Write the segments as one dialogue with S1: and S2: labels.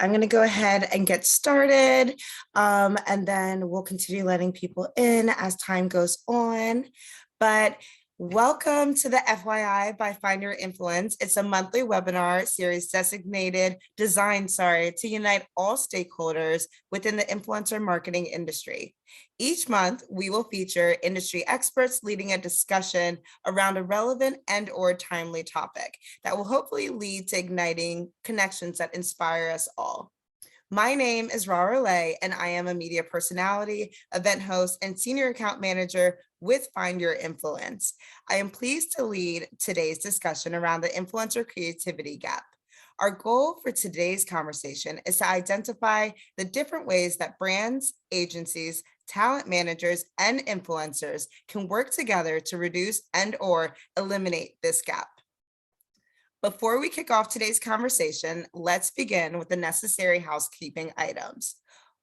S1: I'm going to go ahead and get started, and then we'll continue letting people in as time goes on. But welcome to the FYI by Find Your Influence. It's a monthly webinar series designed to unite all stakeholders within the influencer marketing industry. Each month, we will feature industry experts leading a discussion around a relevant and/or timely topic that will hopefully lead to igniting connections that inspire us all. My name is Raro Lae, and I am a media personality, event host, and senior account manager with Find Your Influence. I am pleased to lead today's discussion around the influencer creativity gap. Our goal for today's conversation is to identify the different ways that brands, agencies, talent managers, and influencers can work together to reduce and/or eliminate this gap. Before we kick off today's conversation, let's begin with the necessary housekeeping items.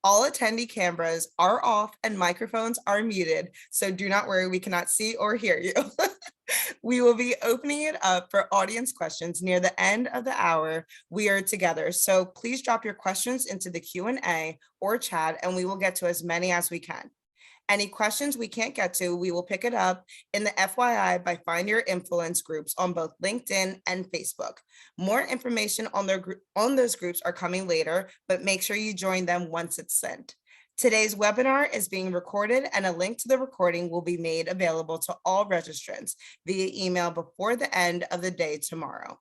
S1: All attendee cameras are off and microphones are muted, so do not worry, we cannot see or hear you. We will be opening it up for audience questions near the end of the hour we are together, so please drop your questions into the Q&A or chat and we will get to as many as we can. Any questions we can't get to, we will pick it up in the FYI by Find Your Influence groups on both LinkedIn and Facebook. More information on those groups are coming later, but make sure you join them once it's sent. Today's webinar is being recorded and a link to the recording will be made available to all registrants via email before the end of the day tomorrow.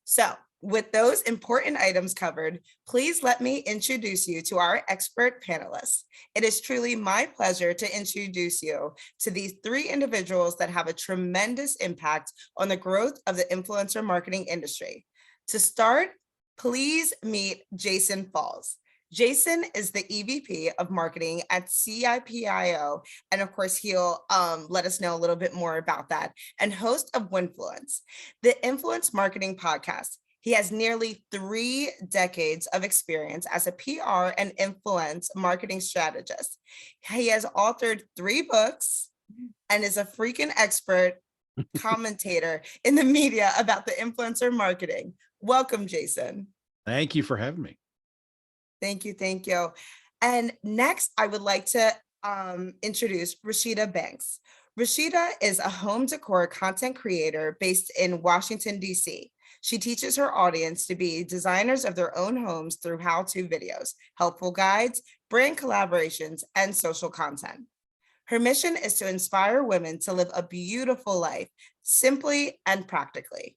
S1: So, with those important items covered, please let me introduce you to our expert panelists. It is truly my pleasure to introduce you to these three individuals that have a tremendous impact on the growth of the influencer marketing industry. To start, please meet Jason Falls. Jason is the EVP of marketing at CIPIO, and of course, he'll let us know a little bit more about that, and host of Winfluence, the influence marketing podcast. He has nearly 3 decades of experience as a PR and influence marketing strategist. He has authored 3 books and is a freaking expert commentator in the media about the influencer marketing. Welcome, Jason.
S2: Thank you for having me.
S1: Thank you, thank you. And next, I would like to introduce Rashida Banks. Rashida is a home decor content creator based in Washington, D.C. She teaches her audience to be designers of their own homes through how-to videos, helpful guides, brand collaborations, and social content. Her mission is to inspire women to live a beautiful life, simply and practically.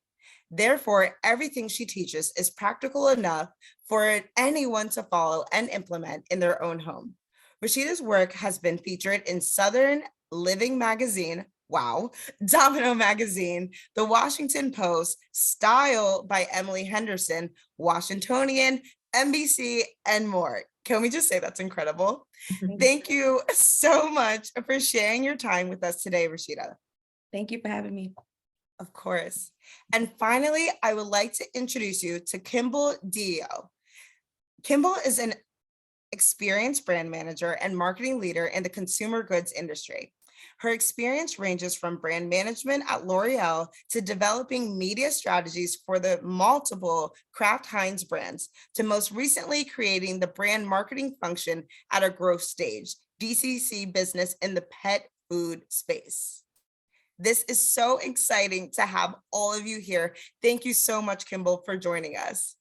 S1: Therefore, everything she teaches is practical enough for anyone to follow and implement in their own home. Rashida's work has been featured in Southern Living Magazine, wow, Domino Magazine, The Washington Post, Style by Emily Henderson, Washingtonian, NBC, and more. Can we just say that's incredible? Thank you so much for sharing your time with us today, Rashida.
S3: Thank you for having me.
S1: Of course. And finally, I would like to introduce you to Kimbell DeYoe. Kimbell is an experienced brand manager and marketing leader in the consumer goods industry. Her experience ranges from brand management at L'Oreal to developing media strategies for the multiple Kraft Heinz brands, to most recently creating the brand marketing function at a growth stage, DCC business in the pet food space. This is so exciting to have all of you here. Thank you so much, Kimbell, for joining us.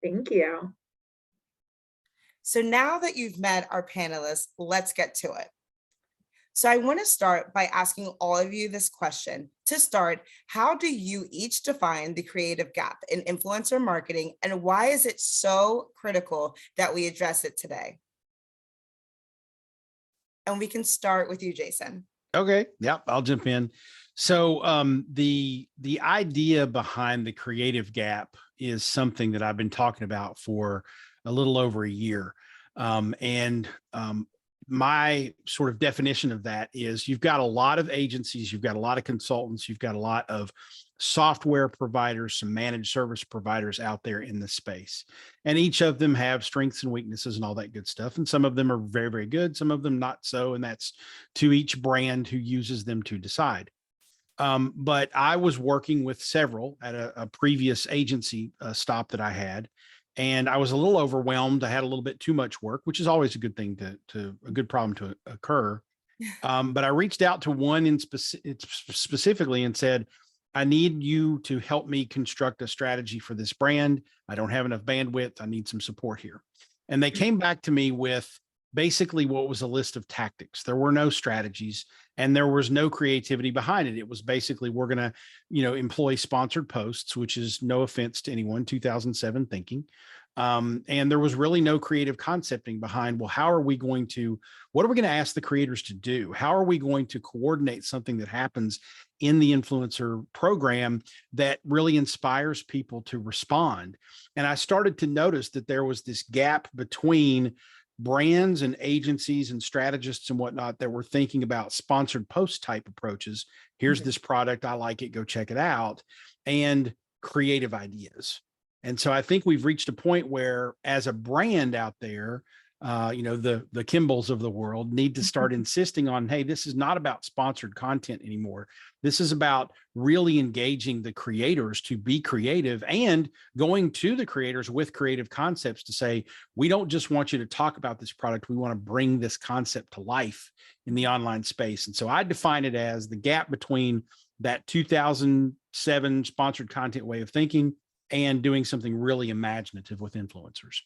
S4: Thank you.
S1: So now that you've met our panelists, let's get to it. So I want to start by asking all of you this question. To start, how do you each define the creative gap in influencer marketing, and why is it so critical that we address it today? And we can start with you, Jason.
S2: Okay, yeah, I'll jump in. So the idea behind the creative gap is something that I've been talking about for a little over a year. My sort of definition of that is you've got a lot of agencies, you've got a lot of consultants, you've got a lot of software providers, some managed service providers out there in the space. And each of them have strengths and weaknesses and all that good stuff. And some of them are very, very good, some of them not so. And that's to each brand who uses them to decide. But I was working with several at a previous agency stop that I had. And I was a little overwhelmed. I had a little bit too much work, which is always a good thing a good problem to occur. But I reached out to one specifically and said, I need you to help me construct a strategy for this brand. I don't have enough bandwidth. I need some support here. And they came back to me with basically what was a list of tactics. There were no strategies and there was no creativity behind it. It was basically, we're going to, employ sponsored posts, which is no offense to anyone, 2007 thinking. And there was really no creative concepting behind, well, what are we going to ask the creators to do? How are we going to coordinate something that happens in the influencer program that really inspires people to respond? And I started to notice that there was this gap between brands and agencies and strategists and whatnot that were thinking about sponsored post type approaches. Here's this product. I like it. Go check it out. And creative ideas. And so I think we've reached a point where, as a brand out there, the Kimbells of the world need to start insisting on, hey, this is not about sponsored content anymore. This is about really engaging the creators to be creative and going to the creators with creative concepts to say, we don't just want you to talk about this product. We want to bring this concept to life in the online space. And so I define it as the gap between that 2007 sponsored content way of thinking and doing something really imaginative with influencers.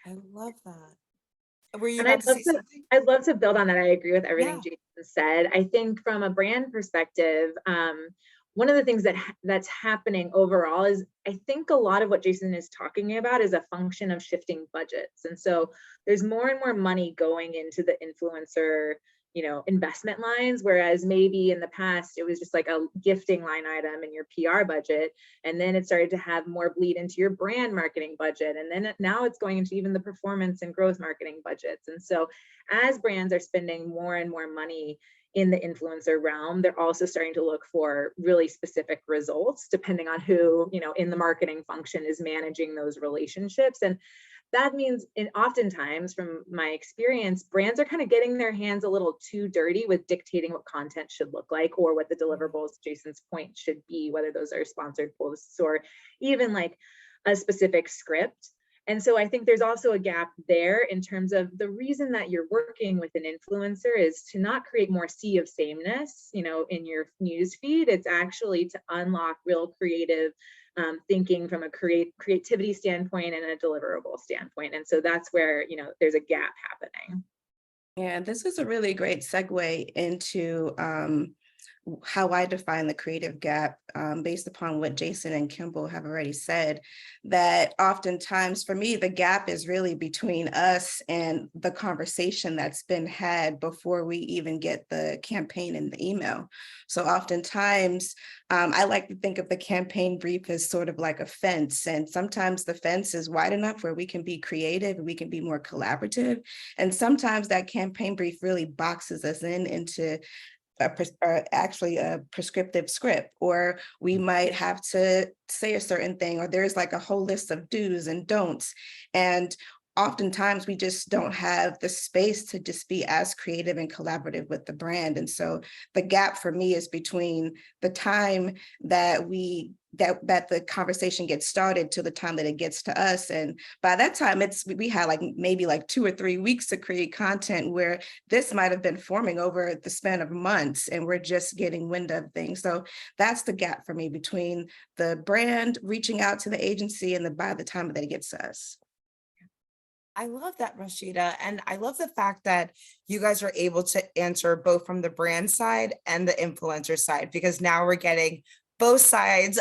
S1: I love that. Were you
S3: And
S1: about to say something?
S3: I'd love to build on that. I agree with everything
S1: Yeah.
S3: Jason said. I think from a brand perspective, one of the things that's happening overall is, I think a lot of what Jason is talking about is a function of shifting budgets. And so there's more and more money going into the influencer, investment lines, whereas maybe in the past it was just like a gifting line item in your PR budget, and then it started to have more bleed into your brand marketing budget, and then now it's going into even the performance and growth marketing budgets. And so as brands are spending more and more money in the influencer realm, they're also starting to look for really specific results depending on who, in the marketing function is managing those relationships. And that means, oftentimes from my experience, brands are kind of getting their hands a little too dirty with dictating what content should look like, or what the deliverables, Jason's point, should be, whether those are sponsored posts or even like a specific script. And so I think there's also a gap there in terms of the reason that you're working with an influencer is to not create more sea of sameness, in your news feed. It's actually to unlock real creative thinking from a creativity standpoint and a deliverable standpoint. And so that's where, there's a gap happening.
S4: Yeah, this is a really great segue into how I define the creative gap, based upon what Jason and Kimbell have already said, that oftentimes for me, the gap is really between us and the conversation that's been had before we even get the campaign in the email. So oftentimes I like to think of the campaign brief as sort of like a fence, and sometimes the fence is wide enough where we can be creative and we can be more collaborative. And sometimes that campaign brief really boxes us into actually a prescriptive script, or we might have to say a certain thing, or there's like a whole list of do's and don'ts. And oftentimes we just don't have the space to just be as creative and collaborative with the brand. And so the gap for me is between the time that that the conversation gets started to the time that it gets to us. And by that time, we had maybe 2 or 3 weeks to create content, where this might have been forming over the span of months, and we're just getting wind of things. So that's the gap for me between the brand reaching out to the agency and by the time that it gets to us.
S1: I love that, Rashida. And I love the fact that you guys are able to answer both from the brand side and the influencer side, because now we're getting both sides,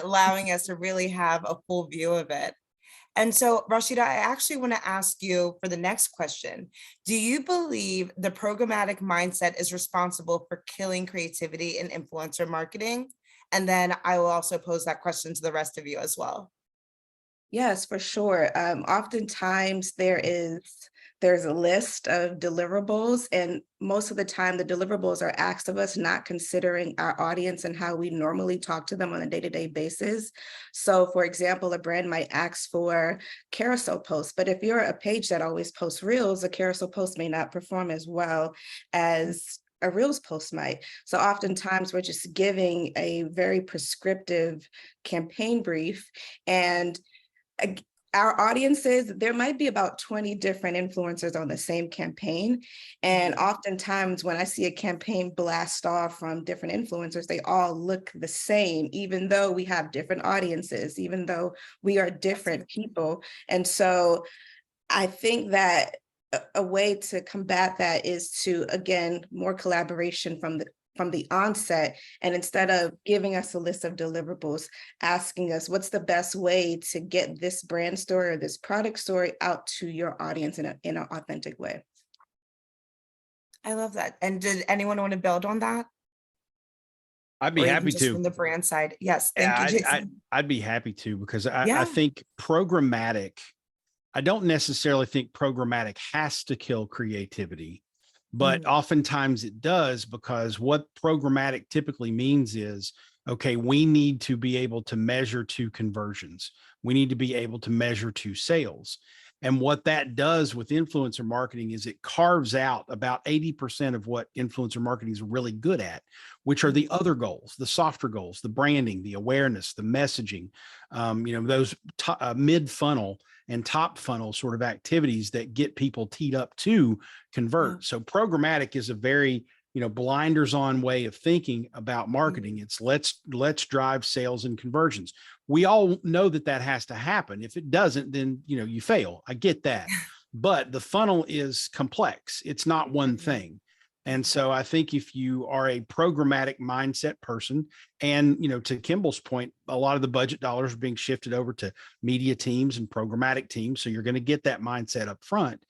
S1: allowing us to really have a full view of it. And so, Rashida, I actually want to ask you for the next question. Do you believe the programmatic mindset is responsible for killing creativity in influencer marketing? And then I will also pose that question to the rest of you as well.
S4: Yes, for sure. Oftentimes there's a list of deliverables, and most of the time the deliverables are asked of us not considering our audience and how we normally talk to them on a day-to-day basis. So for example, a brand might ask for carousel posts, but if you're a page that always posts reels, a carousel post may not perform as well as a Reels post might. So oftentimes we're just giving a very prescriptive campaign brief, and our audiences, there might be about 20 different influencers on the same campaign. And oftentimes when I see a campaign blast off from different influencers, they all look the same, even though we have different audiences, even though we are different people. And so I think that a way to combat that is to, again, more collaboration from the onset, and instead of giving us a list of deliverables, asking us what's the best way to get this brand story or this product story out to your audience in an authentic way.
S1: I love that. And did anyone want to build on that?
S2: I'd be
S1: Or even
S2: happy
S1: just
S2: to.
S1: from the brand side? Yes, thank you, Jason.
S2: I'd be happy to, because
S1: Yeah.
S2: I think programmatic, I don't necessarily think programmatic has to kill creativity, but oftentimes it does, because what programmatic typically means is, okay, we need to be able to measure to conversions. We need to be able to measure to sales. And what that does with influencer marketing is it carves out about 80% of what influencer marketing is really good at, which are the other goals, the softer goals, the branding, the awareness, the messaging, those mid-funnel and top funnel sort of activities that get people teed up to convert. So programmatic is a very, blinders on way of thinking about marketing. It's let's drive sales and conversions. We all know that has to happen. If it doesn't, then, you fail. I get that. But the funnel is complex. It's not one thing. And so I think if you are a programmatic mindset person, and, to Kimbell's point, a lot of the budget dollars are being shifted over to media teams and programmatic teams. So you're going to get that mindset up front.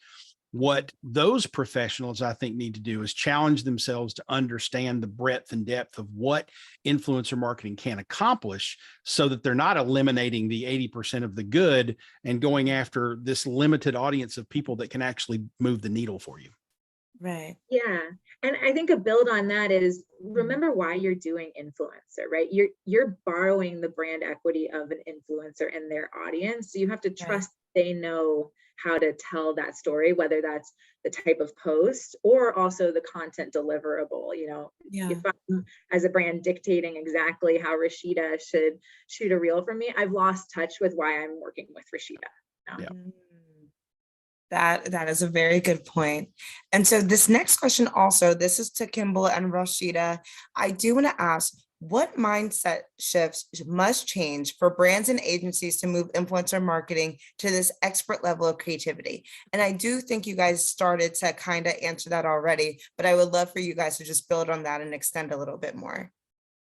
S2: What those professionals, I think, need to do is challenge themselves to understand the breadth and depth of what influencer marketing can accomplish, so that they're not eliminating the 80% of the good and going after this limited audience of people that can actually move the needle for you.
S1: Right.
S3: Yeah. And I think a build on that is, remember why you're doing influencer, right? You're borrowing the brand equity of an influencer and their audience. So you have to trust they know how to tell that story, whether that's the type of post or also the content deliverable. If I'm, as a brand, dictating exactly how Rashida should shoot a reel for me, I've lost touch with why I'm working with Rashida.
S2: Yeah.
S1: That is a very good point. And so this next question also, this is to Kimbell and Rashida. I do want to ask, what mindset shifts must change for brands and agencies to move influencer marketing to this expert level of creativity? And I do think you guys started to kind of answer that already, but I would love for you guys to just build on that and extend a little bit more.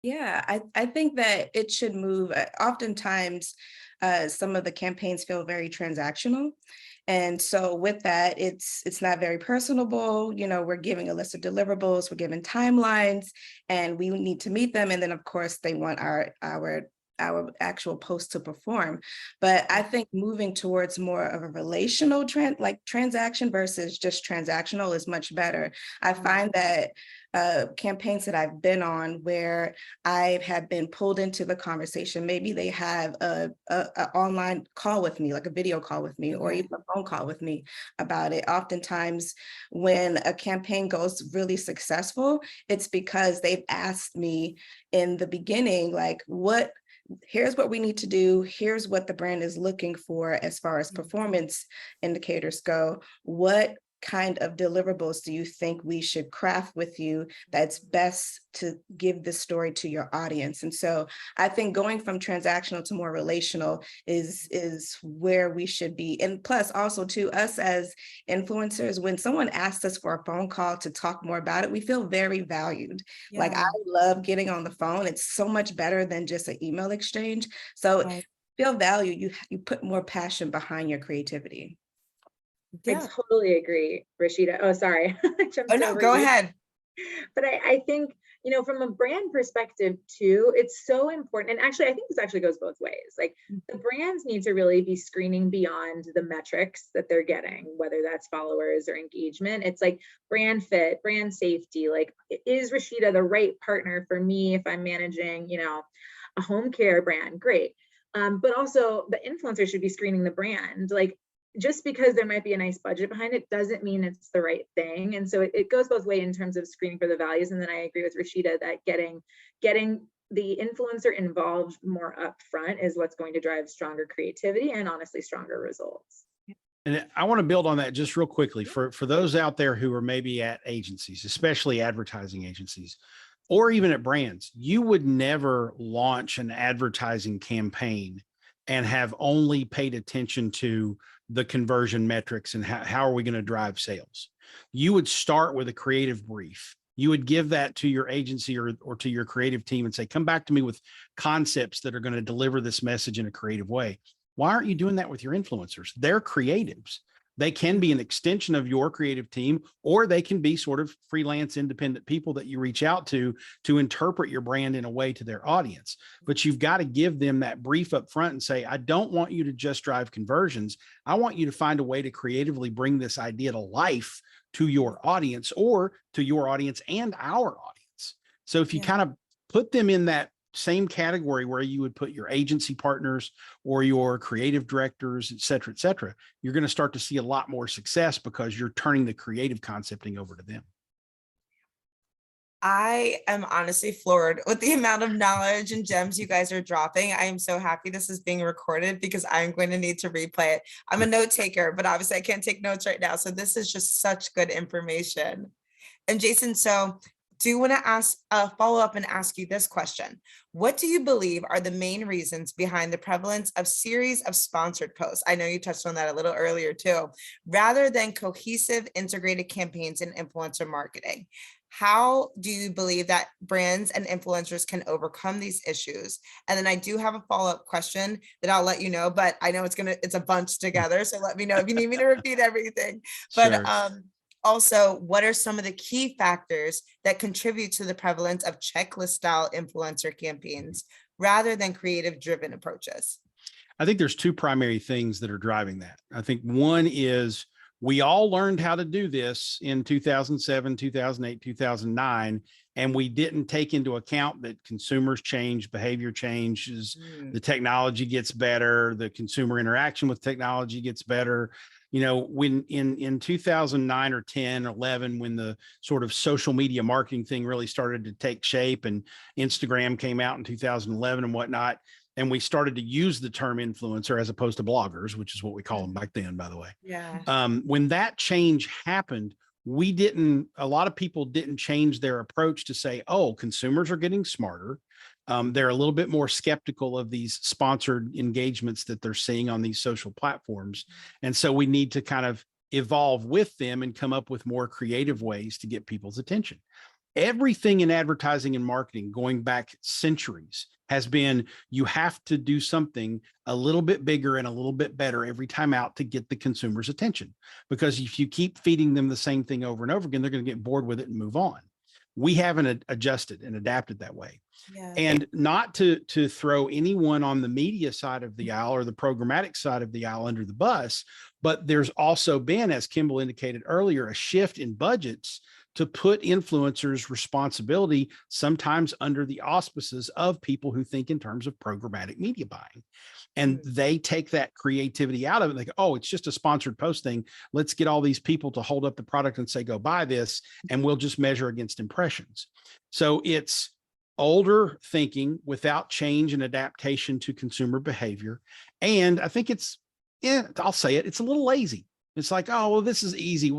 S4: Yeah, I think that it should move. Oftentimes, some of the campaigns feel very transactional. And so with that, it's not very personable. We're giving a list of deliverables, we're giving timelines, and we need to meet them. And then, of course, they want our actual post to perform. But I think moving towards more of a relational transaction versus just transactional is much better. I find that campaigns that I've been on where I have been pulled into the conversation, maybe they have a online call with me, like a video call with me, or even a phone call with me about it. Oftentimes when a campaign goes really successful, it's because they've asked me in the beginning, like, here's what we need to do. Here's what the brand is looking for as far as performance indicators go. What kind of deliverables do you think we should craft with you that's best to give this story to your audience? And so I think going from transactional to more relational is where we should be. And plus also to us as influencers, when someone asks us for a phone call to talk more about it, we feel very valued. Like, I love getting on the phone. It's so much better than just an email exchange. So feel valued, you put more passion behind your creativity.
S3: I totally agree, Rashida. Oh, sorry.
S1: Oh, no, go ahead.
S3: But I think, from a brand perspective too, it's so important. And actually, I think this actually goes both ways. Like, the brands need to really be screening beyond the metrics that they're getting, whether that's followers or engagement. It's like brand fit, brand safety. Like, is Rashida the right partner for me if I'm managing, a home care brand? Great. But also the influencer should be screening the brand. Like, just because there might be a nice budget behind it doesn't mean it's the right thing. And so it goes both ways in terms of screening for the values. And then I agree with Rashida that getting the influencer involved more upfront is what's going to drive stronger creativity and honestly stronger results.
S2: And I want to build on that just real quickly for those out there who are maybe at agencies, especially advertising agencies, or even at brands. You would never launch an advertising campaign and have only paid attention to the conversion metrics and how are we going to drive sales. You would start with a creative brief. You would give that to your agency or to your creative team and say, come back to me with concepts that are going to deliver this message in a creative way. Why aren't you doing that with your influencers? They're creatives. They can be an extension of your creative team, or they can be sort of freelance independent people that you reach out to interpret your brand in a way to their audience. But you've got to give them that brief up front and say, I don't want you to just drive conversions. I want you to find a way to creatively bring this idea to life to your audience, or to your audience and our audience. So if you kind of put them in that same category where you would put your agency partners or your creative directors, et cetera, you're going to start to see a lot more success because you're turning the creative concepting over to them.
S1: I am honestly floored with the amount of knowledge and gems you guys are dropping. I am so happy this is being recorded because I'm going to need to replay it. I'm a note taker, but obviously I can't take notes right now. So this is just such good information. And Jason, so do you want to ask follow up and ask you this question? What do you believe are the main reasons behind the prevalence of series of sponsored posts? I know you touched on that a little earlier too, rather than cohesive integrated campaigns in influencer marketing. How do you believe that brands and influencers can overcome these issues? And then I do have a follow-up question that I'll let you know, but I know it's a bunch together. So let me know if you need me to repeat everything. But
S2: Sure.
S1: Also, what are some of the key factors that contribute to the prevalence of checklist style influencer campaigns rather than creative driven approaches?
S2: I think there's two primary things that are driving that. I think one is we all learned how to do this in 2007, 2008, 2009, and we didn't take into account that consumers change, behavior changes, the technology gets better, the consumer interaction with technology gets better. You know, when in 2009 or 10, 11, when the sort of social media marketing thing really started to take shape and Instagram came out in 2011 and whatnot, and we started to use the term influencer as opposed to bloggers, which is what we call them back then, by the way.
S1: Yeah.
S2: When that change happened, a lot of people didn't change their approach to say, oh, consumers are getting smarter. They're a little bit more skeptical of these sponsored engagements that they're seeing on these social platforms. And so we need to kind of evolve with them and come up with more creative ways to get people's attention. Everything in advertising and marketing going back centuries has been, you have to do something a little bit bigger and a little bit better every time out to get the consumer's attention. Because if you keep feeding them the same thing over and over again, they're going to get bored with it and move on. We haven't adjusted and adapted that way.
S1: Yeah.
S2: And not to throw anyone on the media side of the aisle or the programmatic side of the aisle under the bus, but there's also been, as Kimbell indicated earlier, a shift in budgets to put influencers' responsibility sometimes under the auspices of people who think in terms of programmatic media buying. And they take that creativity out of it. They go, oh, it's just a sponsored post thing. Let's get all these people to hold up the product and say, go buy this, and we'll just measure against impressions. So it's older thinking without change and adaptation to consumer behavior. And I think I'll say it's a little lazy. It's like, oh, well, this is easy.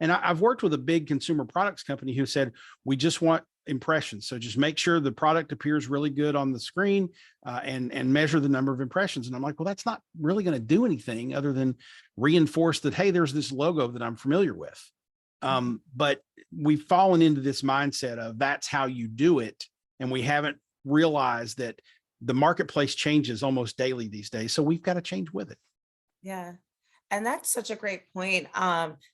S2: And I've worked with a big consumer products company who said, we just want impressions. So just make sure the product appears really good on the screen and measure the number of impressions. And I'm like, well, that's not really going to do anything other than reinforce that, hey, there's this logo that I'm familiar with. But we've fallen into this mindset of that's how you do it. And we haven't realized that the marketplace changes almost daily these days. So we've got to change with it.
S1: Yeah. And that's such a great point.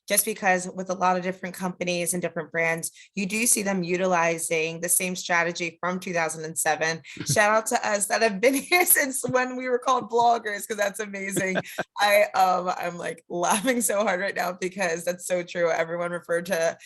S1: Just because with a lot of different companies and different brands, you do see them utilizing the same strategy from 2007. Shout out to us that have been here since when we were called bloggers, because that's amazing. I'm like laughing so hard right now because that's so true. Everyone referred to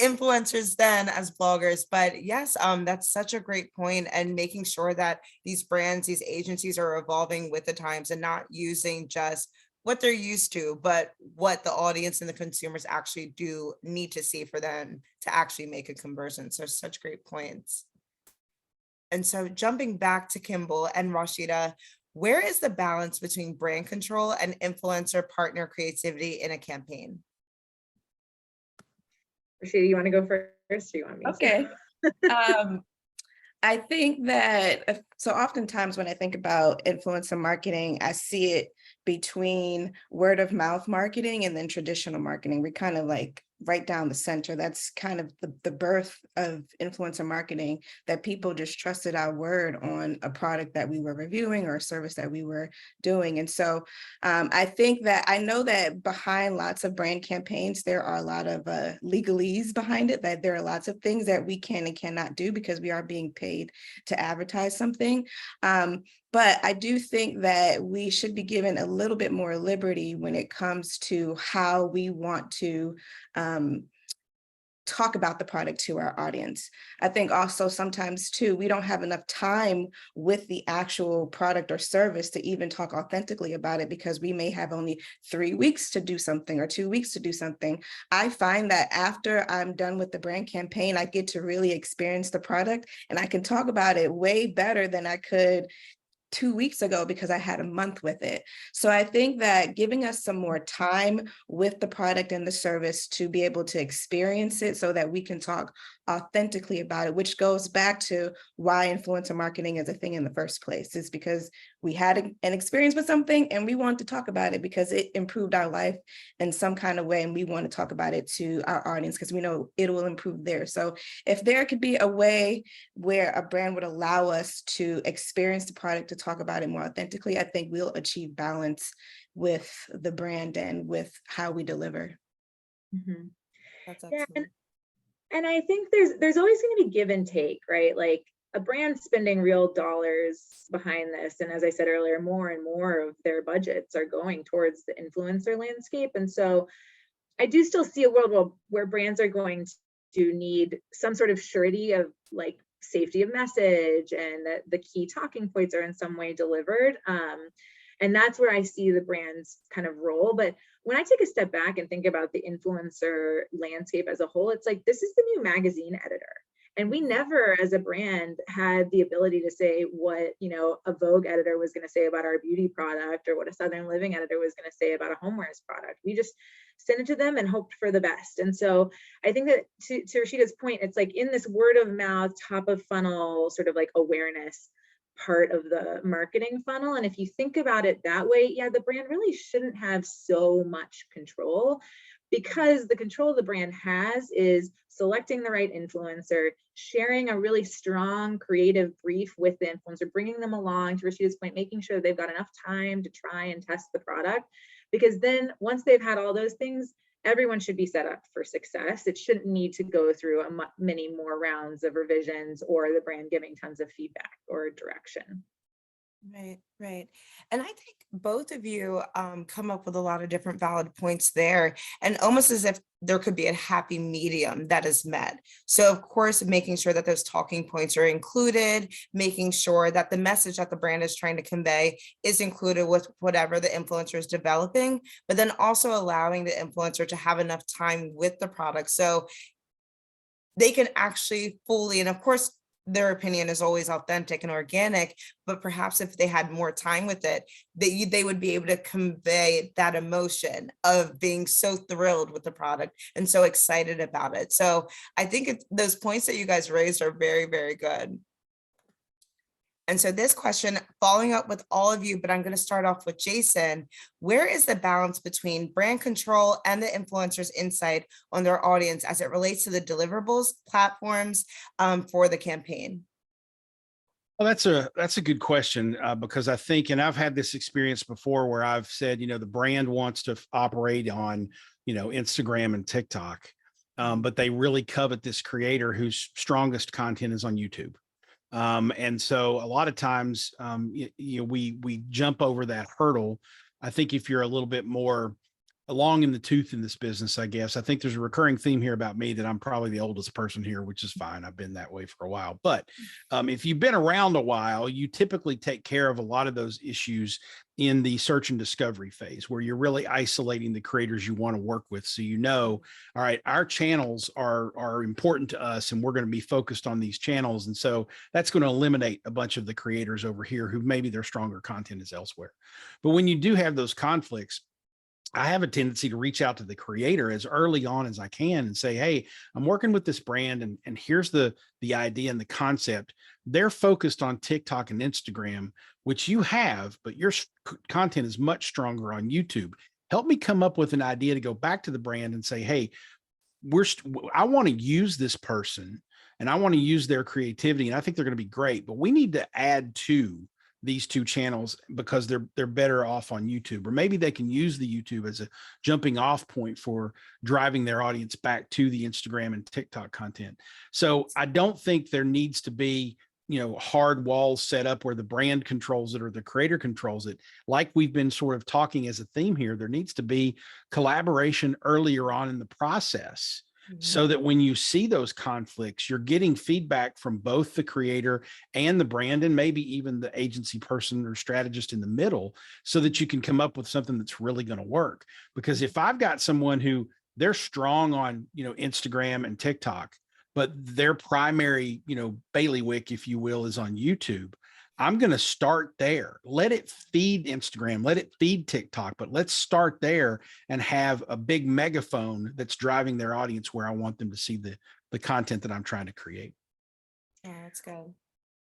S1: influencers then as bloggers, but yes, that's such a great point, and making sure that these brands, these agencies are evolving with the times and not using just what they're used to, but what the audience and the consumers actually do need to see for them to actually make a conversion. So such great points. And so jumping back to Kimbell and Rashida, where is the balance between brand control and influencer partner creativity in a campaign?
S3: Rashida, you want to go first, or you want me to?
S4: Okay. I think that, so oftentimes when I think about influencer marketing, I see it between word of mouth marketing and then traditional marketing. We kind of like right down the center. That's kind of the birth of influencer marketing, that people just trusted our word on a product that we were reviewing or a service that we were doing. And so I think that I know that behind lots of brand campaigns, there are a lot of legalese behind it, that there are lots of things that we can and cannot do because we are being paid to advertise something. But I do think that we should be given a little bit more liberty when it comes to how we want to talk about the product to our audience. I think also sometimes too, we don't have enough time with the actual product or service to even talk authentically about it because we may have only 3 weeks to do something or 2 weeks to do something. I find that after I'm done with the brand campaign, I get to really experience the product and I can talk about it way better than I could 2 weeks ago because I had a month with it. So I think that giving us some more time with the product and the service to be able to experience it so that we can talk authentically about it, which goes back to why influencer marketing is a thing in the first place, is because we had an experience with something and we wanted to talk about it because it improved our life in some kind of way. And we want to talk about it to our audience because we know it will improve theirs. So if there could be a way where a brand would allow us to experience the product, to talk about it more authentically, I think we'll achieve balance with the brand and with how we deliver.
S3: Mm-hmm.
S1: That's
S3: Yeah,
S1: excellent.
S3: and I think there's always going to be give and take, right? Like a brand spending real dollars behind this, and as I said earlier, more and more of their budgets are going towards the influencer landscape. And so I do still see a world where brands are going to need some sort of surety of like safety of message and that the key talking points are in some way delivered. And that's where I see the brand's kind of role. But when I take a step back and think about the influencer landscape as a whole, it's like, this is the new magazine editor. And we never, as a brand, had the ability to say what, you know, a Vogue editor was going to say about our beauty product or what a Southern Living editor was going to say about a homewares product. We just sent it to them and hoped for the best. And so I think that to Rashida's point, it's like in this word of mouth, top of funnel sort of like awareness part of the marketing funnel. And if you think about it that way, yeah, the brand really shouldn't have so much control, because the control the brand has is selecting the right influencer, sharing a really strong creative brief with the influencer, bringing them along, to Rashida's point, making sure they've got enough time to try and test the product. Because then once they've had all those things, everyone should be set up for success. It shouldn't need to go through many more rounds of revisions or the brand giving tons of feedback or direction.
S1: Right, right. And I think both of you come up with a lot of different valid points there, and almost as if there could be a happy medium that is met. So of course, making sure that those talking points are included, making sure that the message that the brand is trying to convey is included with whatever the influencer is developing, but then also allowing the influencer to have enough time with the product so they can actually fully, and of course, their opinion is always authentic and organic, but perhaps if they had more time with it, they would be able to convey that emotion of being so thrilled with the product and so excited about it. So I think those points that you guys raised are very, very good. And so this question, following up with all of you, but I'm going to start off with Jason. Where is the balance between brand control and the influencer's insight on their audience as it relates to the deliverables platforms for the campaign?
S2: Well, that's a good question because I think, and I've had this experience before where I've said, you know, the brand wants to operate on, you know, Instagram and TikTok, but they really covet this creator whose strongest content is on YouTube. And so a lot of times, we jump over that hurdle. I think if you're a little bit more long in the tooth in this business, I guess. I think there's a recurring theme here about me that I'm probably the oldest person here, which is fine. I've been that way for a while. But if you've been around a while, you typically take care of a lot of those issues in the search and discovery phase, where you're really isolating the creators you want to work with. So, all right, our channels are important to us, and we're going to be focused on these channels. And so that's going to eliminate a bunch of the creators over here who maybe their stronger content is elsewhere. But when you do have those conflicts, I have a tendency to reach out to the creator as early on as I can and say, hey, I'm working with this brand, and here's the idea and the concept. They're focused on TikTok and Instagram, which you have, but your content is much stronger on YouTube. Help me come up with an idea to go back to the brand and say, hey, I want to use this person and I want to use their creativity, and I think they're going to be great, but we need to add to these two channels because they're better off on YouTube, or maybe they can use the YouTube as a jumping off point for driving their audience back to the Instagram and TikTok content. So I don't think there needs to be, hard walls set up where the brand controls it or the creator controls it. Like we've been sort of talking as a theme here, there needs to be collaboration earlier on in the process, so that when you see those conflicts, you're getting feedback from both the creator and the brand, and maybe even the agency person or strategist in the middle, so that you can come up with something that's really going to work. Because if I've got someone who they're strong on, Instagram and TikTok, but their primary, bailiwick, if you will, is on YouTube, I'm going to start there. Let it feed Instagram, let it feed TikTok, but let's start there and have a big megaphone that's driving their audience where I want them to see the content that I'm trying to create.
S1: Yeah, that's good.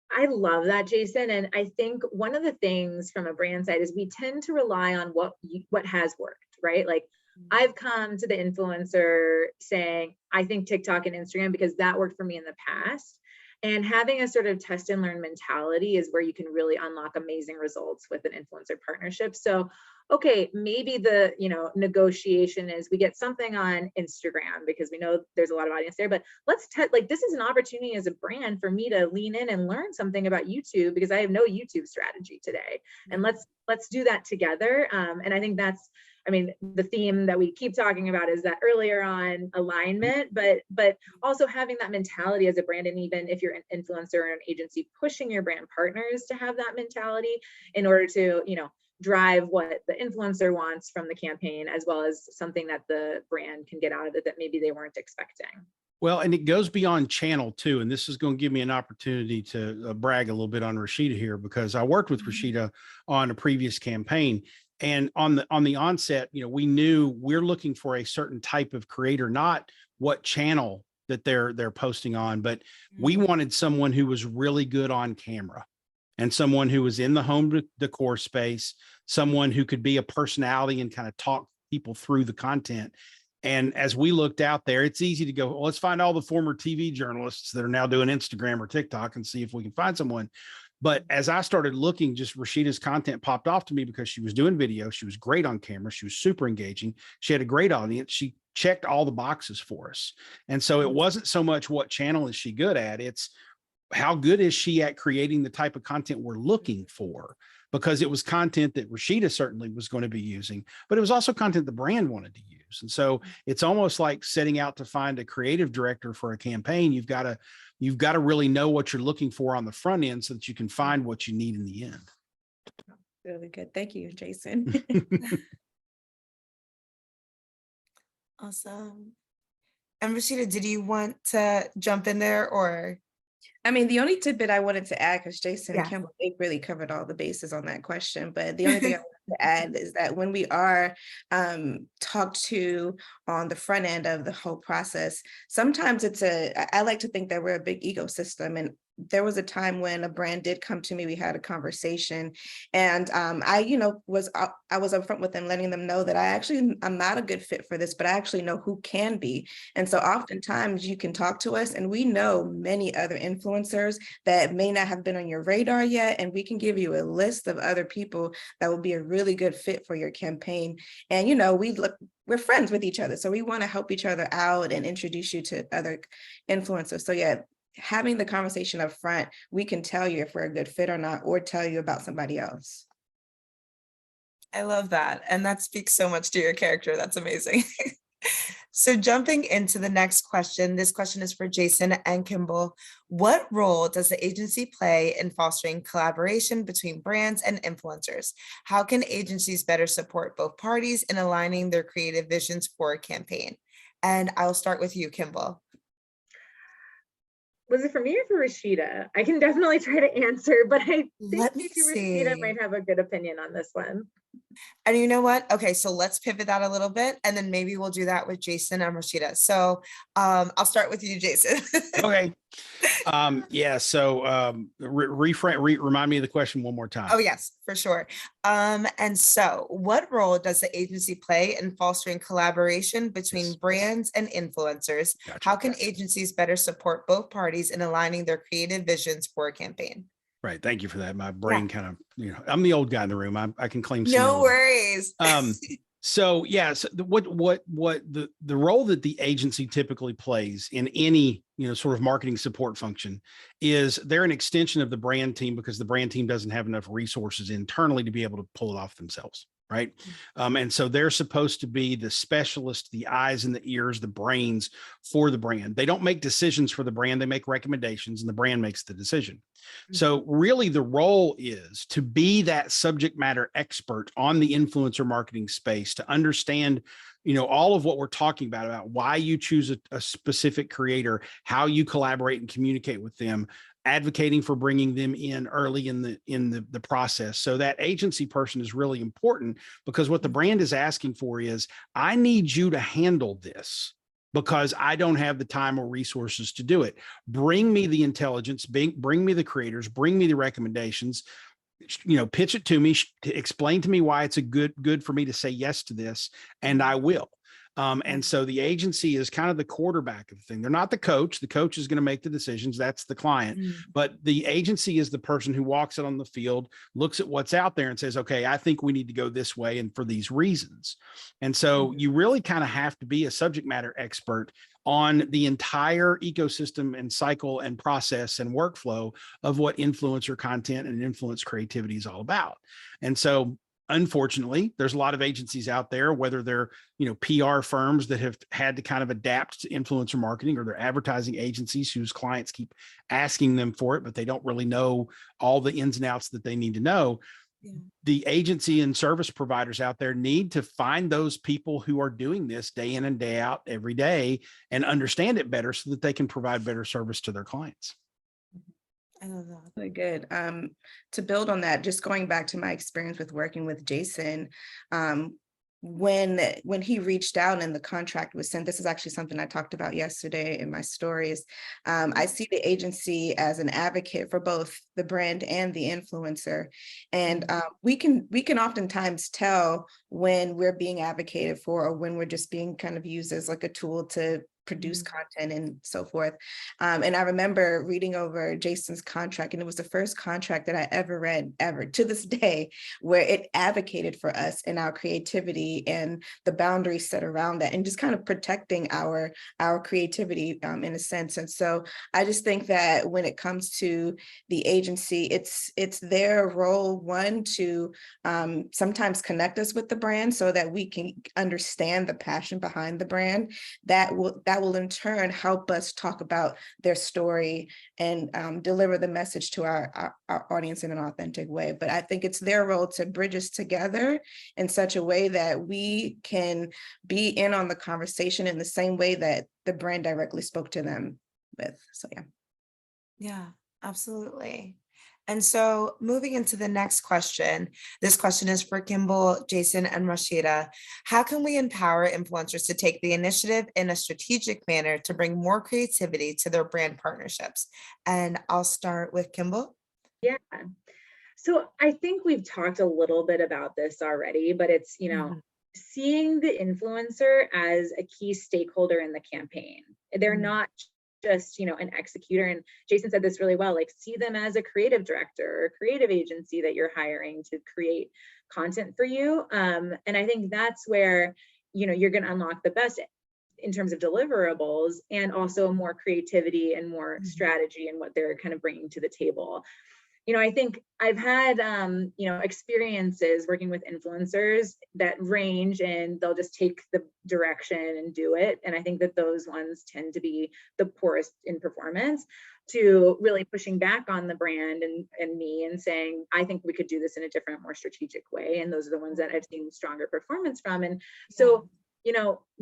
S3: I love that, Jason. And I think one of the things from a brand side is we tend to rely on what has worked, right? Like I've come to the influencer saying, I think TikTok and Instagram because that worked for me in the past. And having a sort of test and learn mentality is where you can really unlock amazing results with an influencer partnership. So, okay, maybe the, negotiation is we get something on Instagram because we know there's a lot of audience there, but let's this is an opportunity as a brand for me to lean in and learn something about YouTube because I have no YouTube strategy today. And let's do that together. And I think that's, the theme that we keep talking about is that earlier on alignment, but also having that mentality as a brand. And even if you're an influencer or an agency, pushing your brand partners to have that mentality in order to, drive what the influencer wants from the campaign, as well as something that the brand can get out of it that maybe they weren't expecting.
S2: Well, and it goes beyond channel too. And this is going to give me an opportunity to brag a little bit on Rashida here, because I worked with Rashida on a previous campaign. And on the onset, we knew we're looking for a certain type of creator, not what channel that they're posting on, but we wanted someone who was really good on camera, and someone who was in the home decor space, someone who could be a personality and kind of talk people through the content. And as we looked out there, it's easy to go, well, let's find all the former TV journalists that are now doing Instagram or TikTok and see if we can find someone. But as I started looking, just Rashida's content popped off to me because she was doing video. She was great on camera. She was super engaging. She had a great audience. She checked all the boxes for us. And so it wasn't so much what channel is she good at, it's how good is she at creating the type of content we're looking for, because it was content that Rashida certainly was going to be using, but it was also content the brand wanted to use. And so it's almost like setting out to find a creative director for a campaign. You've got to really know what you're looking for on the front end so that you can find what you need in the end.
S4: Really good. Thank you, Jason.
S1: Awesome. And Rashida, did you want to jump in there, or?
S4: The only tidbit I wanted to add, because Jason and
S1: Yeah.
S4: Kimbell, they really covered all the bases on that question, but the only thing I wanted to add is that when we are talked to on the front end of the whole process, sometimes I like to think that we're a big ecosystem. And there was a time when a brand did come to me, we had a conversation, and I was upfront with them, letting them know that I'm not a good fit for this, but I actually know who can be. And so oftentimes you can talk to us and we know many other influencers that may not have been on your radar yet, and we can give you a list of other people that will be a really good fit for your campaign. And we're friends with each other, so we want to help each other out and introduce you to other influencers. So yeah, having the conversation up front, we can tell you if we're a good fit or not, or tell you about somebody else.
S1: I love that. And that speaks so much to your character. That's amazing. So jumping into the next question, this question is for Jason and Kimbell. What role does the agency play in fostering collaboration between brands and influencers? How can agencies better support both parties in aligning their creative visions for a campaign? And I'll start with you, Kimbell.
S3: Was it for me or for Rashida? I can definitely try to answer, but I think
S1: Let me
S3: Rashida
S1: see.
S3: might have a good opinion on this one.
S1: And you know what? Okay, so let's pivot that a little bit, and then maybe we'll do that with Jason and Rashida. So I'll start with you, Jason.
S2: Okay. Yeah. So remind me of the question one more time.
S1: Oh, yes, for sure. And so what role does the agency play in fostering collaboration between
S2: Yes.
S1: brands and influencers?
S2: Gotcha.
S1: How can agencies better support both parties in aligning their creative visions for a campaign?
S2: Right. Thank you for that. My brain kind of, I'm the old guy in the room. I can claim
S1: No
S2: senility.
S1: worries.
S2: So yeah, so what the role that the agency typically plays in any sort of marketing support function is they're an extension of the brand team, because the brand team doesn't have enough resources internally to be able to pull it off themselves, right? And so they're supposed to be the specialist, the eyes and the ears, the brains for the brand. They don't make decisions for the brand, they make recommendations, and the brand makes the decision. So really the role is to be that subject matter expert on the influencer marketing space, to understand, all of what we're talking about why you choose a specific creator, how you collaborate and communicate with them, advocating for bringing them in early in the process. So that agency person is really important, because what the brand is asking for is, I need you to handle this, because I don't have the time or resources to do it. Bring me the intelligence, bring me the creators, bring me the recommendations, pitch it to me, explain to me why it's good for me to say yes to this, and I will. And so the agency is kind of the quarterback of the thing. They're not the coach. The coach is going to make the decisions. That's the client. But the agency is the person who walks out on the field, looks at what's out there and says, okay, I think we need to go this way and for these reasons. And so you really kind of have to be a subject matter expert on the entire ecosystem and cycle and process and workflow of what influencer content and influence creativity is all about. And so unfortunately, there's a lot of agencies out there, whether they're, PR firms that have had to kind of adapt to influencer marketing, or they're advertising agencies whose clients keep asking them for it, but they don't really know all the ins and outs that they need to know. The agency and service providers out there need to find those people who are doing this day in and day out every day and understand it better, so that they can provide better service to their clients.
S1: I love that.
S4: Really good. To build on that, just going back to my experience with working with Jason, when he reached out and the contract was sent, this is actually something I talked about yesterday in my stories. I see the agency as an advocate for both the brand and the influencer. And we can oftentimes tell when we're being advocated for, or when we're just being kind of used as like a tool to produce content and so forth. And I remember reading over Jason's contract, and it was the first contract that I ever read to this day, where it advocated for us and our creativity and the boundaries set around that, and just kind of protecting our creativity in a sense. And so I just think that when it comes to the agency, it's their role, one, to sometimes connect us with the brand so that we can understand the passion behind the brand. That will in turn help us talk about their story and deliver the message to our audience in an authentic way. But I think it's their role to bridge us together in such a way that we can be in on the conversation in the same way that the brand directly spoke to them with. So yeah.
S1: Yeah, absolutely. And so moving into the next question, this question is for Kimbell, Jason, and Rashida. How can we empower influencers to take the initiative in a strategic manner to bring more creativity to their brand partnerships? And I'll start with Kimbell.
S3: Yeah. So I think we've talked a little bit about this already, but it's, seeing the influencer as a key stakeholder in the campaign. They're not just, an executor. And Jason said this really well, like, see them as a creative director or creative agency that you're hiring to create content for you. And I think that's where, you're going to unlock the best in terms of deliverables, and also more creativity and more strategy in what they're kind of bringing to the table. I think I've had, experiences working with influencers that range, and they'll just take the direction and do it. And I think that those ones tend to be the poorest in performance, to really pushing back on the brand and me and saying, I think we could do this in a different, more strategic way. And those are the ones that I've seen stronger performance from. And so,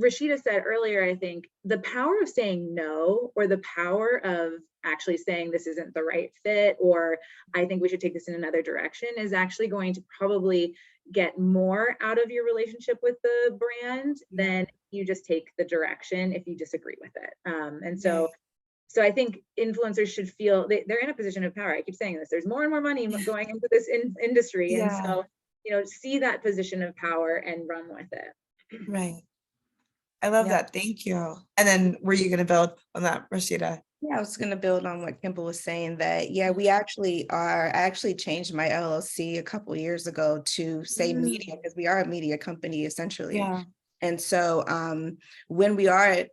S3: Rashida said earlier, I think the power of saying no, or the power of actually saying this isn't the right fit, or I think we should take this in another direction, is actually going to probably get more out of your relationship with the brand than you just take the direction if you disagree with it. And so I think influencers should feel they're in a position of power. I keep saying this, there's more and more money going into this industry. And so, see that position of power and run with it.
S1: Right. I love that. Thank you. And then were you going to build on that, Rashida?
S4: Yeah, I was going to build on what Kimbell was saying, that, I actually changed my LLC a couple of years ago to say media, because we are a media company essentially.
S1: Yeah.
S4: And so when we are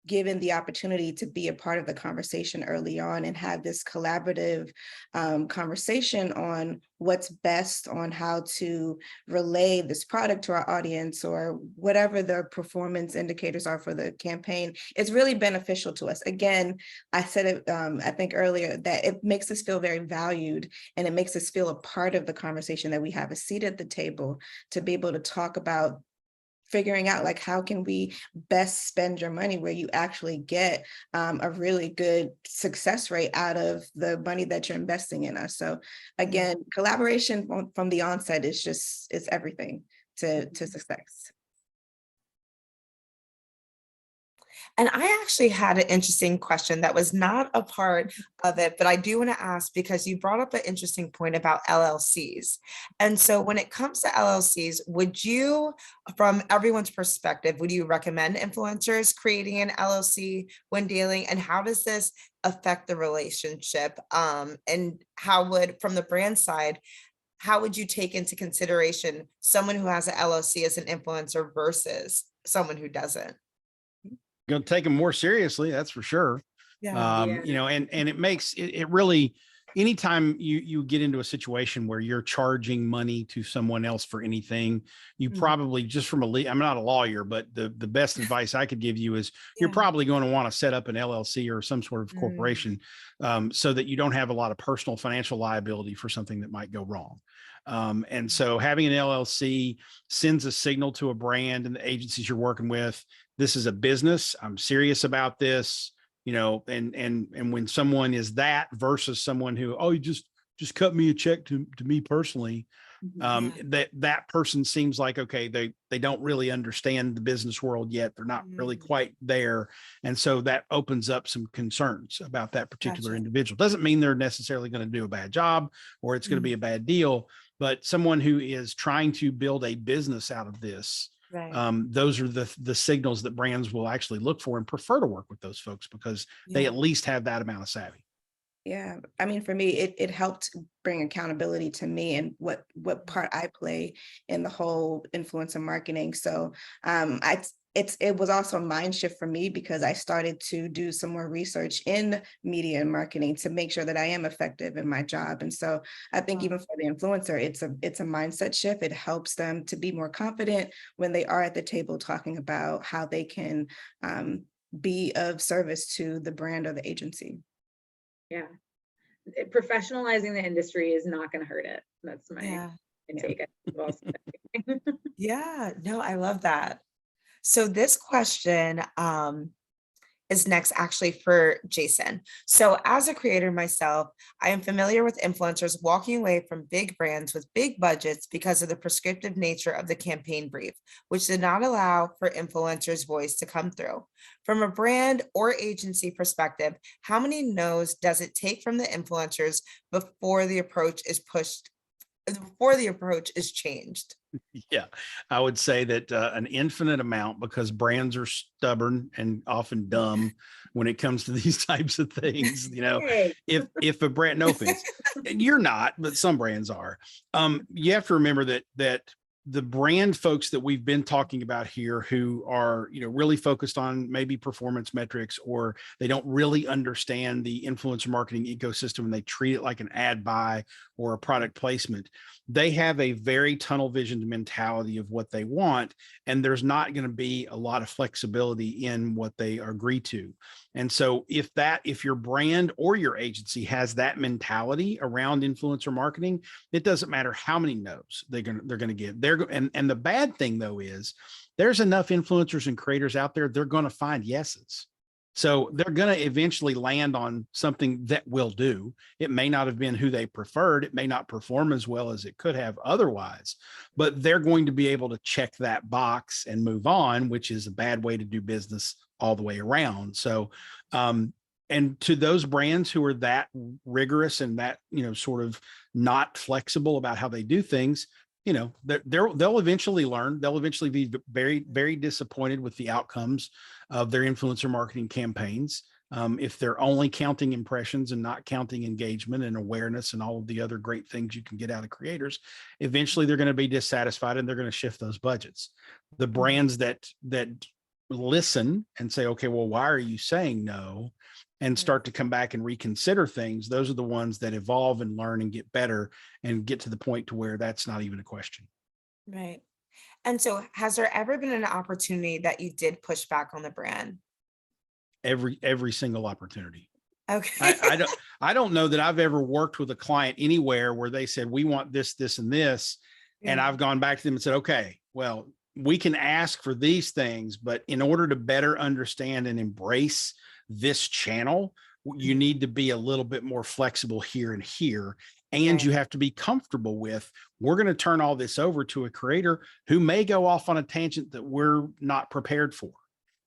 S4: given the opportunity to be a part of the conversation early on and have this collaborative conversation on what's best on how to relay this product to our audience, or whatever the performance indicators are for the campaign, it's really beneficial to us. Again, I said it, I think earlier, that it makes us feel very valued, and it makes us feel a part of the conversation, that we have a seat at the table to be able to talk about figuring out, like, how can we best spend your money where you actually get a really good success rate out of the money that you're investing in us. So again, collaboration from the onset is everything to success.
S1: And I actually had an interesting question that was not a part of it, but I do want to ask, because you brought up an interesting point about LLCs. And so when it comes to LLCs, would you, from everyone's perspective, would you recommend influencers creating an LLC when dealing? And how does this affect the relationship? And how would, from the brand side, how would you take into consideration someone who has an LLC as an influencer versus someone who doesn't?
S2: Going to take them more seriously, that's for sure. And it makes it really, anytime you get into a situation where you're charging money to someone else for anything, you probably, just from I'm not a lawyer, but the best advice I could give you is you're probably going to want to set up an LLC or some sort of corporation, so that you don't have a lot of personal financial liability for something that might go wrong. And so having an LLC sends a signal to a brand and the agencies you're working with: this is a business, I'm serious about this, and when someone is that versus someone who, you just cut me a check to me personally, that person seems like, okay, they don't really understand the business world yet. They're not really quite there. And so that opens up some concerns about that particular individual. Doesn't mean they're necessarily going to do a bad job or it's going to be a bad deal, but someone who is trying to build a business out of this, those are the signals that brands will actually look for and prefer to work with those folks, because they at least have that amount of savvy.
S4: Yeah, I mean, for me, it helped bring accountability to me and what part I play in the whole influencer marketing. So it was also a mind shift for me, because I started to do some more research in media and marketing to make sure that I am effective in my job. And so I think even for the influencer, it's a mindset shift. It helps them to be more confident when they are at the table talking about how they can be of service to the brand or the agency.
S3: Yeah, professionalizing the industry is not going to hurt it. That's my take.
S1: Yeah, no, I love that. So this question is next actually for Jason. So as a creator myself, I am familiar with influencers walking away from big brands with big budgets because of the prescriptive nature of the campaign brief, which did not allow for influencers' voice to come through. From a brand or agency perspective, how many no's does it take from the influencers before the approach is changed?
S2: Yeah, I would say that an infinite amount, because brands are stubborn and often dumb when it comes to these types of things. If a brand, no offense, you're not, but some brands are. You have to remember that the brand folks that we've been talking about here who are, really focused on maybe performance metrics, or they don't really understand the influencer marketing ecosystem and they treat it like an ad buy or a product placement, they have a very tunnel visioned mentality of what they want. And there's not going to be a lot of flexibility in what they agree to. And so if your brand or your agency has that mentality around influencer marketing, it doesn't matter how many no's they're going to give. And the bad thing though is there's enough influencers and creators out there, they're going to find yeses. So they're going to eventually land on something that will do. It may not have been who they preferred. It may not perform as well as it could have otherwise, but they're going to be able to check that box and move on, which is a bad way to do business all the way around. So, and to those brands who are that rigorous and that, sort of not flexible about how they do things, they'll eventually learn. They'll eventually be very, very disappointed with the outcomes of their influencer marketing campaigns. If they're only counting impressions and not counting engagement and awareness and all of the other great things you can get out of creators, eventually they're going to be dissatisfied and they're going to shift those budgets. The brands that listen and say, okay, well, why are you saying no? And start to come back and reconsider things. Those are the ones that evolve and learn and get better and get to the point to where that's not even a question.
S1: Right. And so has there ever been an opportunity that you did push back on the brand?
S2: Every single opportunity.
S1: Okay.
S2: I don't know that I've ever worked with a client anywhere where they said, we want this, this, and this. Yeah. And I've gone back to them and said, okay, well, we can ask for these things, but in order to better understand and embrace this channel, you need to be a little bit more flexible here and here. And you have to be comfortable with, we're going to turn all this over to a creator who may go off on a tangent that we're not prepared for.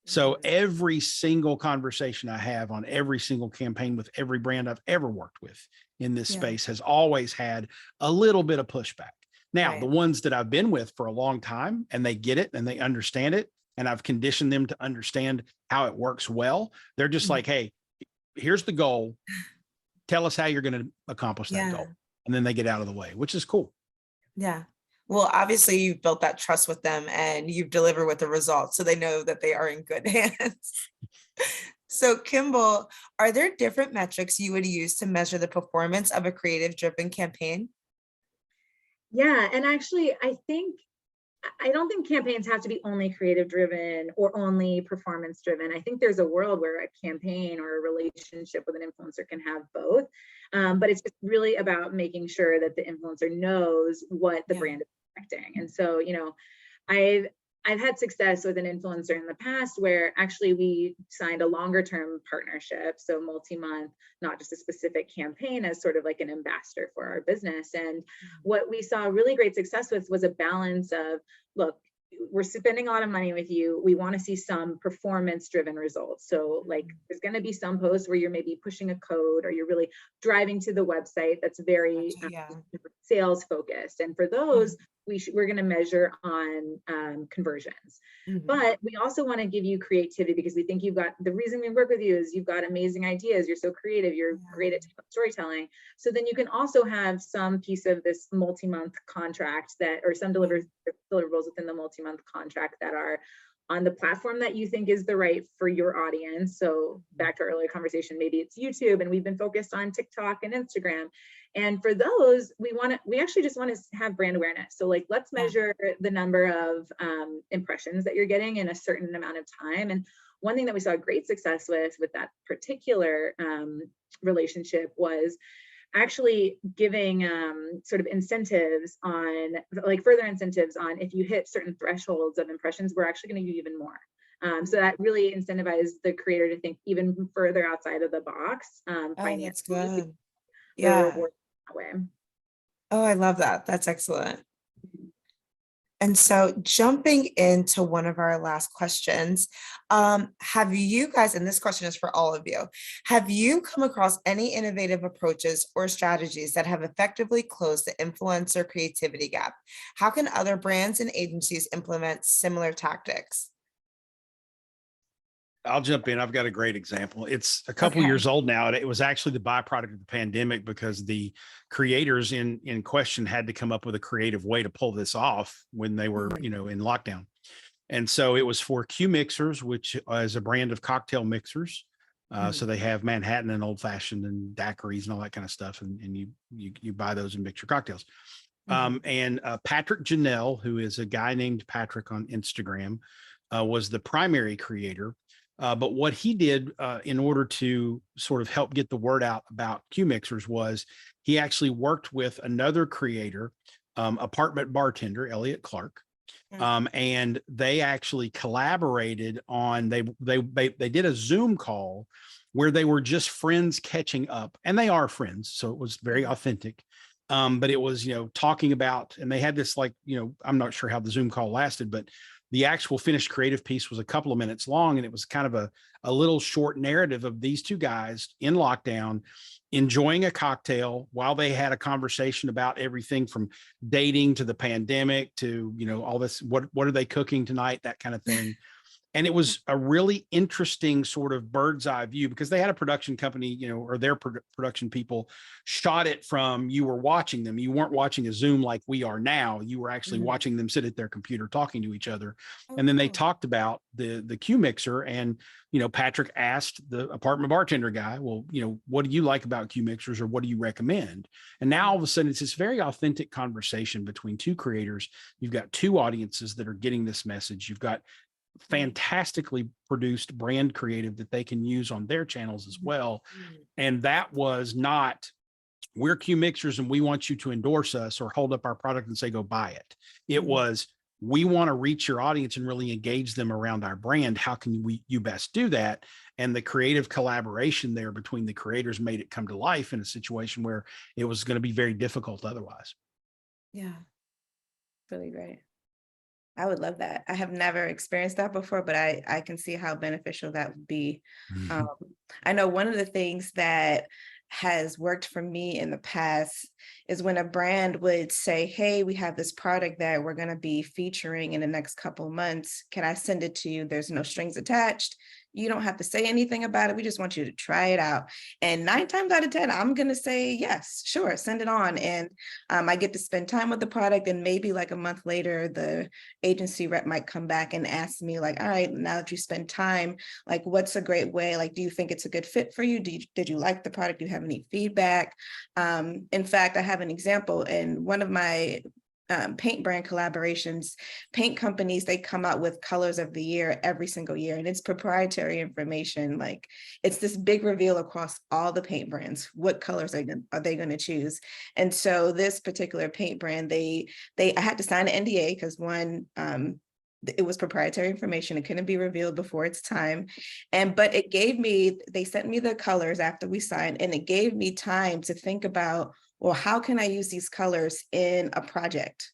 S2: So every single conversation I have on every single campaign with every brand I've ever worked with in this space has always had a little bit of pushback. Now, the ones that I've been with for a long time and they get it and they understand it, and I've conditioned them to understand how it works well, they're just like, hey, here's the goal. Tell us how you're going to accomplish that goal. And then they get out of the way, which is cool.
S1: Yeah. Well, obviously you've built that trust with them and you've delivered with the results, so they know that they are in good hands. So Kimbell, are there different metrics you would use to measure the performance of a creative driven campaign?
S3: Yeah, and actually, I don't think campaigns have to be only creative driven or only performance driven. I think there's a world where a campaign or a relationship with an influencer can have both. But it's just really about making sure that the influencer knows what the brand is expecting. And so, I've had success with an influencer in the past where actually we signed a longer term partnership. So multi-month, not just a specific campaign, as sort of like an ambassador for our business. And what we saw really great success with was a balance of, look, we're spending a lot of money with you. We want to see some performance driven results. So like there's going to be some posts where you're maybe pushing a code or you're really driving to the website that's very sales focused. And for those, we're going to measure on conversions. But we also want to give you creativity because we think the reason we work with you is you've got amazing ideas. You're so creative. You're great at storytelling. So then you can also have some piece of this multi-month contract or some deliverables within the multi-month contract that are on the platform that you think is the right for your audience. So back to our earlier conversation, maybe it's YouTube, and we've been focused on TikTok and Instagram. And for those, we actually just want to have brand awareness. So like, let's measure the number of impressions that you're getting in a certain amount of time. And one thing that we saw great success with that particular relationship was actually giving sort of incentives on, like further incentives on, if you hit certain thresholds of impressions, we're actually going to give you even more. So that really incentivized the creator to think even further outside of the box.
S1: That's good. Yeah.
S3: That way.
S1: Oh, I love that. That's excellent. And so jumping into one of our last questions, have you guys, and this question is for all of you, have you come across any innovative approaches or strategies that have effectively closed the influencer creativity gap? How can other brands and agencies implement similar tactics?
S2: I'll jump in. I've got a great example. It's a couple years old now. It was actually the byproduct of the pandemic because the creators in question had to come up with a creative way to pull this off when they were, in lockdown. And so it was for Q Mixers, which is a brand of cocktail mixers. So they have Manhattan and old fashioned and daiquiris and all that kind of stuff. And you buy those and mix your cocktails. And Patrick Janelle, who is a guy named Patrick on Instagram, was the primary creator. But what he did in order to sort of help get the word out about Q Mixers was he actually worked with another creator, apartment bartender, Elliot Clark. And they actually collaborated on, they did a Zoom call where they were just friends catching up, and they are friends. So it was very authentic. But it was, talking about, and they had this I'm not sure how the Zoom call lasted, but the actual finished creative piece was a couple of minutes long. And it was kind of a little short narrative of these two guys in lockdown, enjoying a cocktail while they had a conversation about everything from dating to the pandemic to, all this, what are they cooking tonight? That kind of thing. And it was a really interesting sort of bird's eye view because they had a production company, or their production people shot it from, you were watching them. You weren't watching a Zoom like we are now. You were actually watching them sit at their computer talking to each other. And then they talked about the Q Mixer, and, Patrick asked the apartment bartender guy, well, what do you like about Q Mixers, or what do you recommend? And now all of a sudden it's this very authentic conversation between two creators. You've got two audiences that are getting this message. You've got fantastically produced brand creative that they can use on their channels as well. And that was not, we're Q Mixers and we want you to endorse us or hold up our product and say, go buy it. It was, we want to reach your audience and really engage them around our brand. How can you best do that? And the creative collaboration there between the creators made it come to life in a situation where it was going to be very difficult otherwise.
S4: Yeah, really great. I would love that. I have never experienced that before, but I can see how beneficial that would be. I know one of the things that has worked for me in the past is when a brand would say, hey, we have this product that we're going to be featuring in the next couple of months. Can I send it to you? There's no strings attached. You don't have to say anything about it. We just want you to try it out. And 9 times out of 10, I'm going to say, yes, sure, send it on. And I get to spend time with the product. And maybe like a month later, the agency rep might come back and ask me like, all right, now that you spend time, like, what's a great way? Like, do you think it's a good fit for you? Did you like the product? Do you have any feedback? In fact, I have an example in one of my paint brand collaborations. Paint companies, they come out with colors of the year every single year, and it's proprietary information. Like, it's this big reveal across all the paint brands. What colors are they going to choose? And so this particular paint brand, I had to sign an NDA because one, it was proprietary information. It couldn't be revealed before its time. But it gave me, they sent me the colors after we signed, and it gave me time to think about, well, how can I use these colors in a project?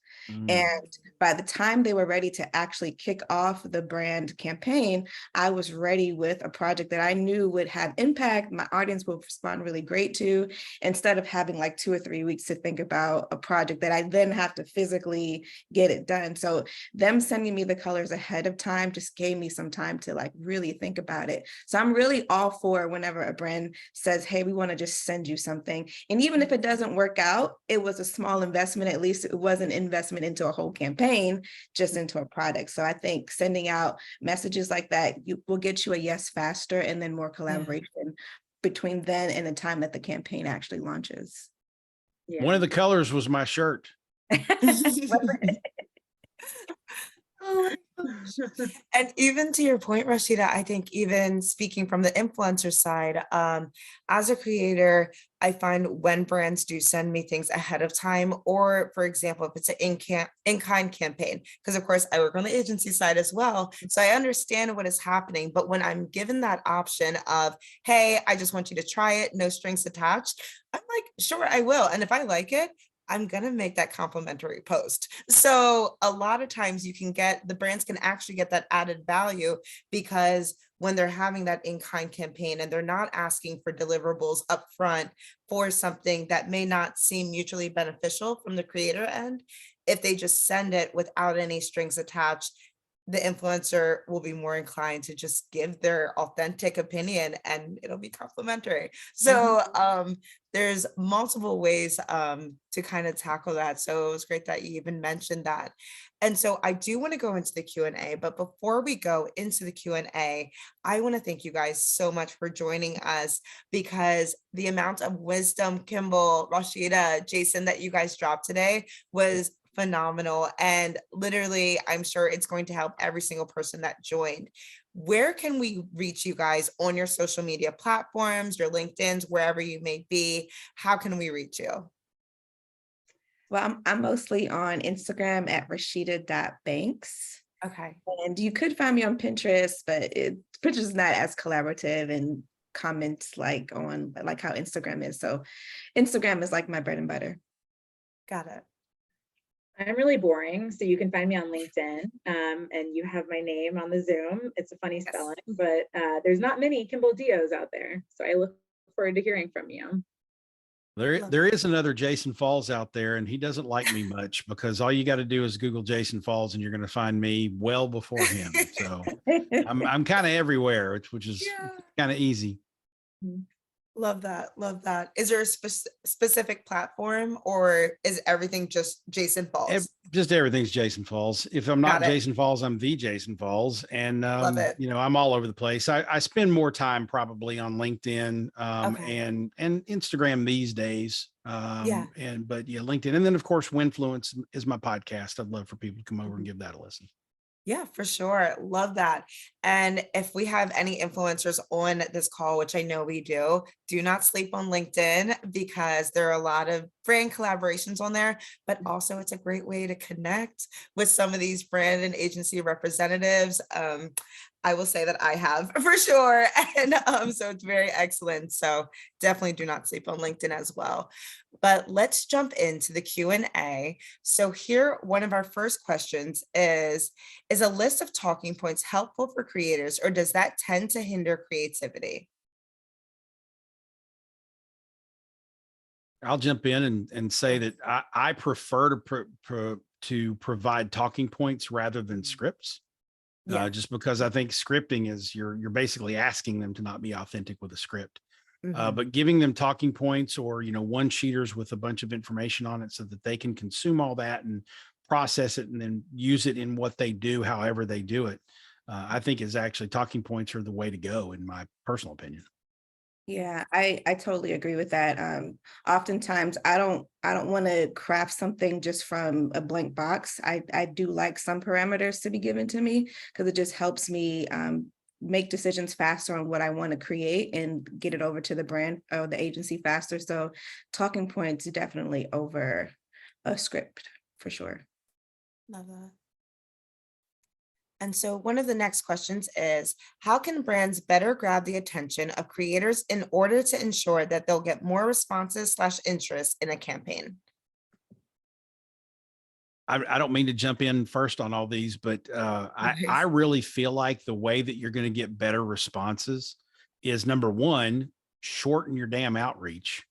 S4: And by the time they were ready to actually kick off the brand campaign, I was ready with a project that I knew would have impact. My audience would respond really great to, instead of having like 2 or 3 weeks to think about a project that I then have to physically get it done. So them sending me the colors ahead of time just gave me some time to like really think about it. So I'm really all for whenever a brand says, hey, we want to just send you something. And even if it doesn't work out, it was a small investment. At least it was an investment into a whole campaign, just into a product. So I think sending out messages like that will get you a yes faster, and then more collaboration between then and the time that the campaign actually launches.
S2: One of the colors was my shirt.
S1: Oh my gosh. And even to your point, Rashida, I think even speaking from the influencer side, as a creator, I find when brands do send me things ahead of time, or for example, if it's an in-kind campaign, because of course I work on the agency side as well. So I understand what is happening, but when I'm given that option of, hey, I just want you to try it, no strings attached, I'm like, sure, I will. And if I like it, I'm going to make that complimentary post. So a lot of times the brands can actually get that added value, because when they're having that in-kind campaign and they're not asking for deliverables up front for something that may not seem mutually beneficial from the creator end, if they just send it without any strings attached, the influencer will be more inclined to just give their authentic opinion and it'll be complimentary. So there's multiple ways to kind of tackle that. So it was great that you even mentioned that. And so I do want to go into the Q&A, but before we go into the Q&A, I want to thank you guys so much for joining us, because the amount of wisdom, Kimbell, Rashida, Jason, that you guys dropped today was phenomenal. And literally, I'm sure it's going to help every single person that joined. Where can we reach you guys on your social media platforms, your LinkedIn's, wherever you may be? How can we reach you?
S4: Well, I'm mostly on Instagram at Rashida.Banks.
S1: Okay.
S4: And you could find me on Pinterest, but Pinterest is not as collaborative and comments like how Instagram is. So Instagram is like my bread and butter.
S1: Got it.
S3: I'm really boring, so you can find me on LinkedIn, and you have my name on the Zoom. It's a funny spelling, but there's not many Kimbell DeYoes out there, so I look forward to hearing from you.
S2: There is another Jason Falls out there, and he doesn't like me much, because all you got to do is Google Jason Falls and you're going to find me well before him. So I'm kind of everywhere, which is kind of easy.
S1: Love that. Love that. Is there a specific platform, or is everything just Jason Falls?
S2: Just everything's Jason Falls. If I'm not Jason Falls, I'm the Jason Falls. And, you know, I'm all over the place. I spend more time probably on LinkedIn and Instagram these days. But yeah, LinkedIn. And then of course, Winfluence is my podcast. I'd love for people to come over and give that a listen.
S1: Yeah, for sure. Love that. And if we have any influencers on this call, which I know we do not sleep on LinkedIn, because there are a lot of brand collaborations on there, but also it's a great way to connect with some of these brand and agency representatives. I will say that I have for sure. And so it's very excellent. So definitely do not sleep on LinkedIn as well. But let's jump into the Q&A. So here, one of our first questions is a list of talking points helpful for creators, or does that tend to hinder creativity?
S2: I'll jump in and say that I prefer to provide talking points rather than scripts. Just because I think scripting is you're basically asking them to not be authentic with a script. But giving them talking points, or, you know, one sheeters with a bunch of information on it so that they can consume all that and process it and then use it in what they do, however they do it, I think is actually talking points are the way to go, in my personal opinion.
S4: Yeah, I totally agree with that. Oftentimes I don't want to craft something just from a blank box. I do like some parameters to be given to me, because it just helps me make decisions faster on what I want to create and get it over to the brand or the agency faster. So talking points definitely over a script for sure.
S1: Love that. And so one of the next questions is, how can brands better grab the attention of creators in order to ensure that they'll get more responses / interest in a campaign?
S2: I don't mean to jump in first on all these, but I really feel like the way that you're going to get better responses is, number one, shorten your damn outreach.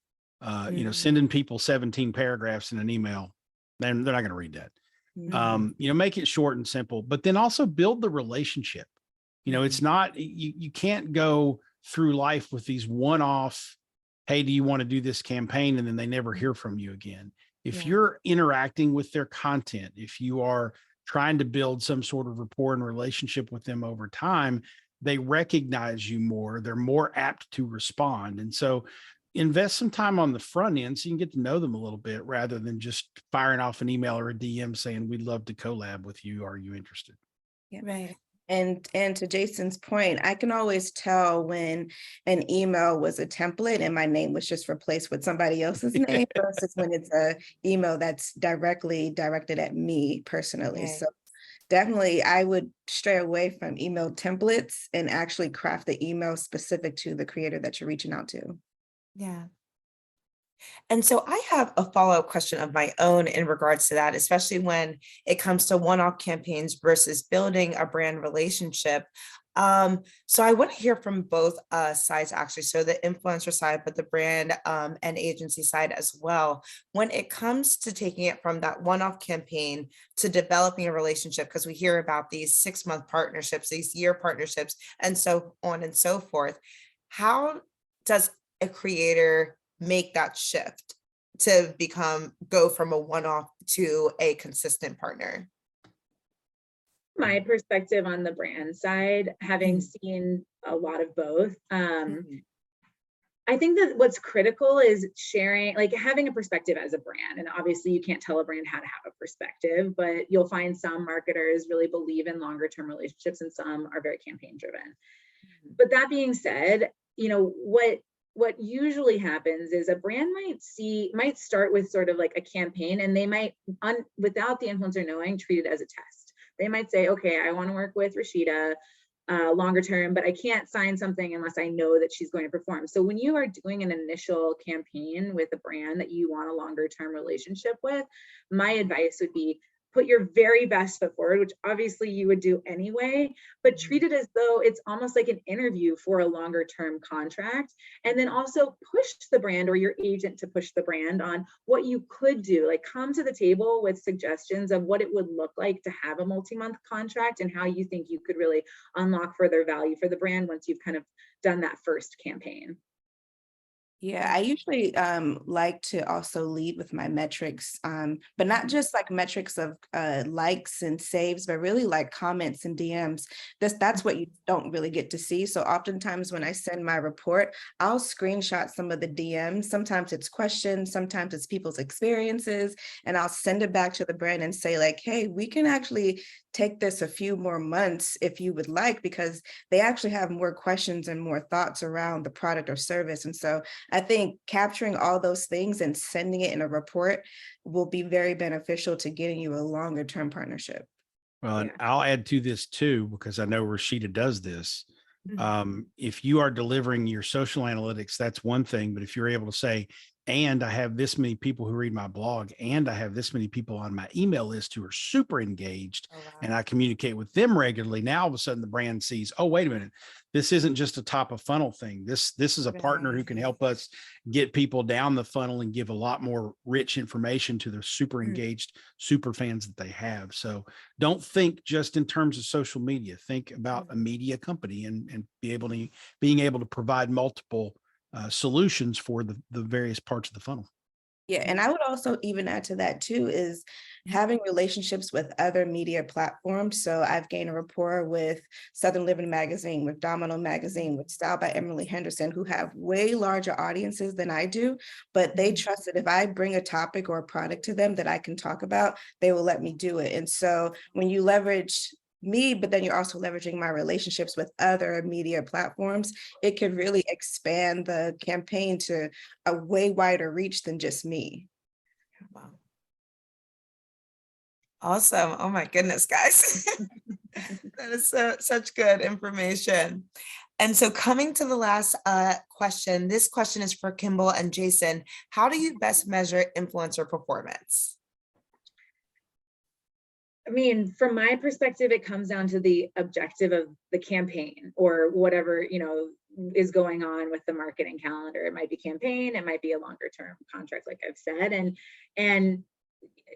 S2: You know, sending people 17 paragraphs in an email, they're not going to read that. You know, make it short and simple, but then also build the relationship. You know, it's not, you can't go through life with these one-off, hey, do you want to do this campaign? And then they never hear from you again. If you're interacting with their content, if you are trying to build some sort of rapport and relationship with them over time, they recognize you more, they're more apt to respond. And so invest some time on the front end so you can get to know them a little bit, rather than just firing off an email or a DM saying, we'd love to collab with you. Are you interested?
S4: Yeah. Right. And to Jason's point, I can always tell when an email was a template and my name was just replaced with somebody else's name versus when it's a email that's directly directed at me personally. Okay. So definitely I would stray away from email templates and actually craft the email specific to the creator that you're reaching out to.
S1: Yeah. And so I have a follow-up question of my own in regards to that, especially when it comes to one-off campaigns versus building a brand relationship. So I want to hear from both sides actually. So the influencer side, but the brand and agency side as well. When it comes to taking it from that one-off campaign to developing a relationship, because we hear about these 6-month partnerships, these year partnerships, and so on and so forth. How does a creator make that shift to go from a one-off to a consistent partner?
S3: My perspective on the brand side, having seen a lot of both, I think that what's critical is sharing, like having a perspective as a brand. And obviously you can't tell a brand how to have a perspective, but you'll find some marketers really believe in longer term relationships and some are very campaign driven. But that being said, you know, what usually happens is a brand might start with sort of like a campaign, and they might, without the influencer knowing, treat it as a test. They might say, okay, I want to work with Rashida longer term, but I can't sign something unless I know that she's going to perform. So when you are doing an initial campaign with a brand that you want a longer term relationship with, my advice would be put your very best foot forward, which obviously you would do anyway, but treat it as though it's almost like an interview for a longer term contract. And then also push the brand or your agent to push the brand on what you could do, like come to the table with suggestions of what it would look like to have a multi-month contract and how you think you could really unlock further value for the brand once you've kind of done that first campaign.
S4: Yeah, I usually like to also lead with my metrics, but not just like metrics of likes and saves, but really like comments and DMs. That's what you don't really get to see. So oftentimes when I send my report, I'll screenshot some of the DMs. Sometimes it's questions, sometimes it's people's experiences, and I'll send it back to the brand and say like, hey, we can actually take this a few more months if you would like, because they actually have more questions and more thoughts around the product or service. And so I think capturing all those things and sending it in a report will be very beneficial to getting you a longer term partnership.
S2: Well, and I'll add to this too, because I know Rashida does this. If you are delivering your social analytics, that's one thing. But if you're able to say, and I have this many people who read my blog, and I have this many people on my email list who are super engaged, and I communicate with them regularly, now all of a sudden the brand sees, oh, wait a minute, this isn't just a top of funnel thing. This is a partner who can help us get people down the funnel and give a lot more rich information to the super engaged super fans that they have. So don't think just in terms of social media. Think about a media company and being able to provide multiple solutions for the various parts of the funnel.
S4: Yeah, and I would also even add to that too is having relationships with other media platforms. So I've gained a rapport with Southern Living Magazine, with Domino Magazine, with Style by Emily Henderson, who have way larger audiences than I do, but they trust that if I bring a topic or a product to them that I can talk about, they will let me do it. And so when you leverage me, but then you're also leveraging my relationships with other media platforms, it could really expand the campaign to a way wider reach than just me.
S1: Wow. Awesome. Oh my goodness, guys. That is such good information. And so coming to the last question, this question is for Kimbell and Jason. How do you best measure influencer performance?
S3: I mean, from my perspective, it comes down to the objective of the campaign or whatever, you know, is going on with the marketing calendar. It might be campaign, it might be a longer term contract, like I've said. And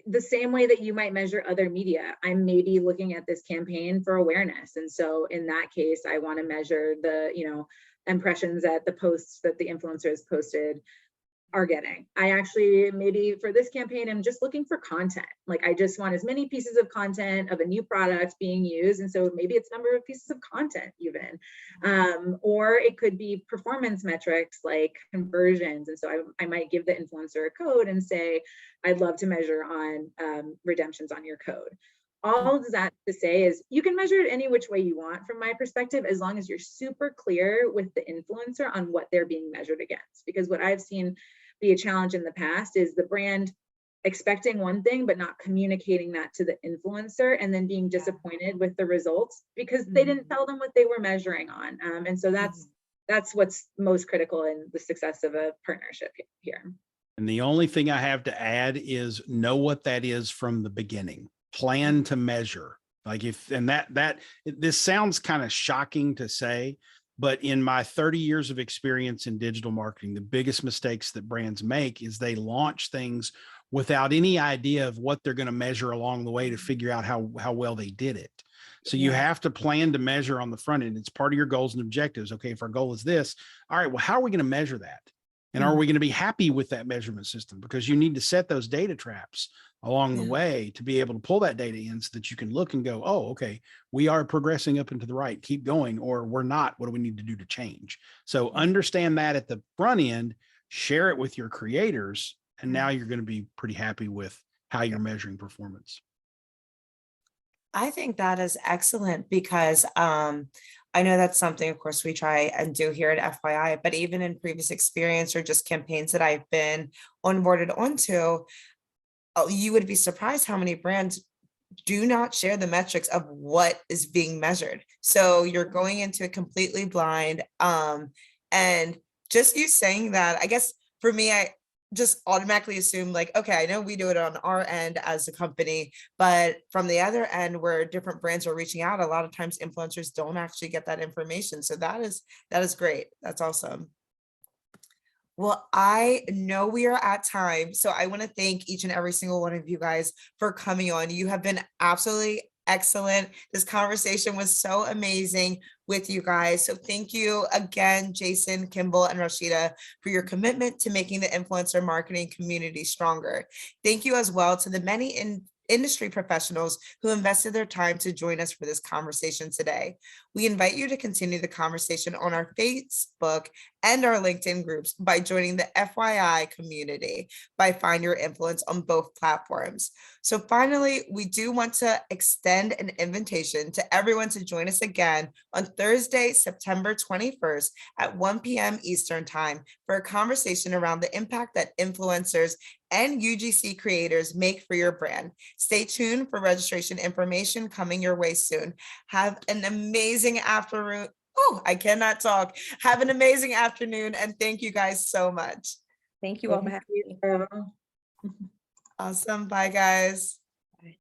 S3: the same way that you might measure other media, I'm maybe looking at this campaign for awareness. And so in that case, I want to measure the, you know, impressions that the posts that the influencer has posted are getting. I actually, maybe for this campaign, I'm just looking for content. Like I just want as many pieces of content of a new product being used. And so maybe it's number of pieces of content even, or it could be performance metrics like conversions. And so I might give the influencer a code and say, I'd love to measure on redemptions on your code. All of that to say is you can measure it any which way you want from my perspective, as long as you're super clear with the influencer on what they're being measured against. Because what I've seen be a challenge in the past is the brand expecting one thing, but not communicating that to the influencer and then being disappointed with the results because they didn't tell them what they were measuring on. And so that's what's most critical in the success of a partnership here.
S2: And the only thing I have to add is know what that is from the beginning. Plan to measure. Like this sounds kind of shocking to say, but in my 30 years of experience in digital marketing, the biggest mistakes that brands make is they launch things without any idea of what they're going to measure along the way to figure out how well they did it. So you have to plan to measure on the front end. It's part of your goals and objectives. Okay, if our goal is this, all right, well, how are we going to measure that? And are we going to be happy with that measurement system? Because you need to set those data traps along the way to be able to pull that data in so that you can look and go, oh, okay, we are progressing up and to the right, keep going, or we're not. What do we need to do to change? So understand that at the front end, share it with your creators, and now you're going to be pretty happy with how you're measuring performance.
S1: I think that is excellent because I know that's something, of course, we try and do here at FYI, but even in previous experience or just campaigns that I've been onboarded onto, you would be surprised how many brands do not share the metrics of what is being measured. So you're going into it completely blind. And just you saying that, I guess for me, I just automatically assume like, okay, I know we do it on our end as a company, but from the other end where different brands are reaching out, a lot of times influencers don't actually get that information. So that is great. That's awesome. Well, I know we are at time, so I want to thank each and every single one of you guys for coming on. You have been absolutely excellent. This conversation was so amazing with you guys. So thank you again, Jason, Kimbell, and Rashida, for your commitment to making the influencer marketing community stronger. Thank you as well to the many industry professionals who invested their time to join us for this conversation today. We invite you to continue the conversation on our Facebook and our LinkedIn groups by joining the FYI community by Find Your Influence on both platforms. So finally, we do want to extend an invitation to everyone to join us again on Thursday, September 21st at 1 p.m. Eastern Time for a conversation around the impact that influencers and UGC creators make for your brand. Stay tuned for registration information coming your way soon. Have an amazing afternoon. Oh, I cannot talk. Have an amazing afternoon, and thank you guys so much.
S4: Thank you all for having me.
S1: Awesome. Bye, guys.